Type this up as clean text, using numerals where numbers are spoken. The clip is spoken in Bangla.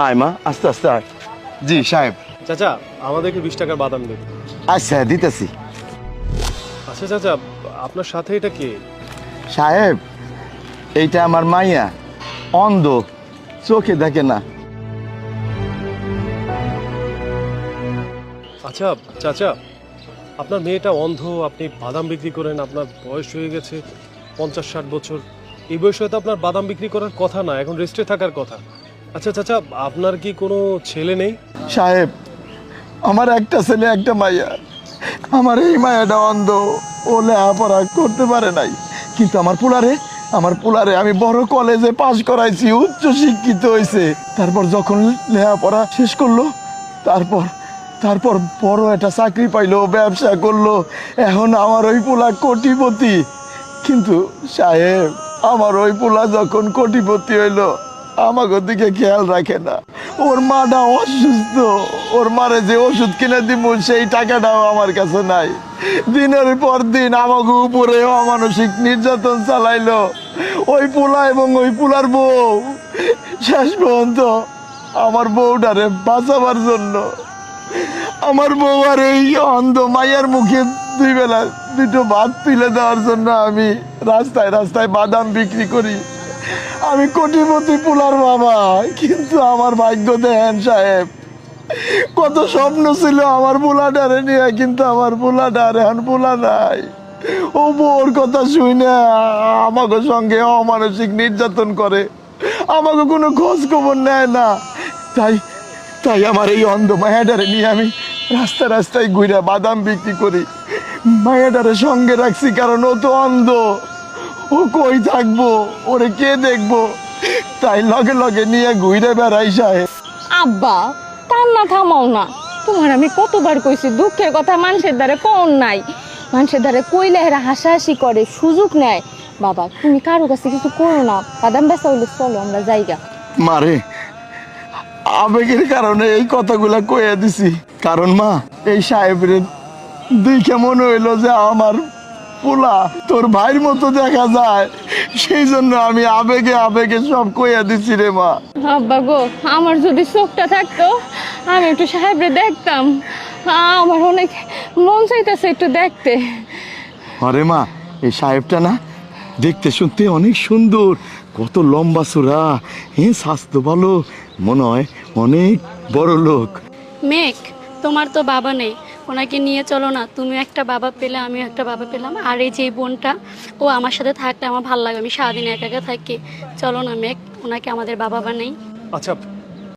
আয় মা, আস্তে আস্তে আয়। জি সাহেব। চাচা আমাদেরকে 20 টাকার বাদাম দিন। আচ্ছা দিতেছি। আচ্ছা চাচা, আপনার সাথে এটা কে? সাহেব, এইটা আমার মাইয়া, অন্ধ, চোখে দেখে না। আচ্ছা চাচা, আপনার মেয়েটা অন্ধ, আপনি বাদাম বিক্রি করেন, আপনার বয়স হয়ে গেছে 50-60 বছর। এই বয়সে তো আপনার বাদাম বিক্রি করার কথা না, এখন রেস্টে থাকার কথা। আচ্ছা চাচা, আপনার কি কোনো ছেলে নেই? সাহেব, আমার একটা ছেলে একটা মাইয়া। আমার এই মায়াটা অন্ধ, ও লেখাপড়া করতে পারে নাই, কিন্তু আমার পোলারে আমি বড় কলেজে পাশ করাইছি, উচ্চ শিক্ষিত হয়েছে। তারপর যখন লেখাপড়া শেষ করলো, তারপর তারপর বড় একটা চাকরি পাইলো, ব্যবসা করলো। এখন আমার ওই পোলা কোটিপতি। কিন্তু সাহেব, আমার ওই পোলা যখন কোটিপতি হইলো, আমাকে দিকে খেয়াল রাখে না। ওর মাটা অসুস্থ, ওর মারে যে ওষুধ কিনে দিব সেই টাকাটাও আমার কাছে নাই। দিনের পর দিন আমাকে উপরে অমানসিক নির্যাতন চালাইলো ওই পোলা এবং ওই পোলার বউ। শেষ পর্যন্ত আমার বউটারে বাঁচাবার জন্য, আমার বউ আর এই অন্ধ মাইয়ার মুখে 2 বেলা 2টো ভাত তুলে দেওয়ার জন্য আমি রাস্তায় রাস্তায় বাদাম বিক্রি করি। আমি কোটিপতি পোলার বাবা, কিন্তু আমার ভাগ্য দেখেন সাহেব, কত স্বপ্ন ছিল আমার পোলাটারে নিয়ে, কিন্তু আমার পোলাটার এখন পোলা নাই। ও বউর কথা শুনে আমাকে সঙ্গে অমানসিক নির্যাতন করে, আমাকে কোনো খোঁজ খবর নেয় না। তাই তাই আমার এই অন্ধ মায়াটারে নিয়ে আমি রাস্তায় রাস্তায় ঘুরে বাদাম বিক্রি করি। মায়াটারে সঙ্গে রাখছি কারণ ও তো অন্ধ, ও কই থাকবো, ওরে কে দেখবো, তাই লগে লগে নিয়ে ঘুরে বেড়াই সাহেব। আব্বা, কান্না থামাও না। তোমার আমি কতবার কইছি দুঃখের কথা মানুষের দ্বারে কোন নাই, মানুষের দ্বারে কইলে এরা হাসাহাসি করে, সুযোগ নেয়। বাবা তুমি কারো কাছে কিছু করো না, বাদাম বেচা হইলে চলো আমরা যাইগা। মারে, আবেগের কারণে এই কথাগুলা কয়ে দিছি। কারণ মা, এই সাহেবের দেখে মনে হইলো যে আমার পোলা তোর ভাইয়ের মতো দেখা যায়, সেই জন্য আমি আবেগে আবেগে সব কইয়া দিছি রে মা। আব্বা গো, আমার যদি চোখটা থাকতো আমি একটু সাহেবরে দেখতাম, আমার অনেক মন চাইতেছে একটু দেখতে। আরে মা, এই সাহেবটা না দেখতে শুনতে অনেক সুন্দর, কত লম্বা চূড়া, স্বাস্থ্য ভালো, মনে হয় অনেক বড় লোক। মেঘ, তোমার তো বাবা নেই, ওনাকে নিয়ে চলো না। তুমি একটা বাবা পেলে, আমিও একটা বাবা পেলাম। আর এই যে বোনটা, ও আমার সাথে থাকলে আমার ভালো লাগে, আমি সারাদিন একা একা থাকি। চলো না মেঘ, ওনাকে আমাদের বাবা বানাই। আচ্ছা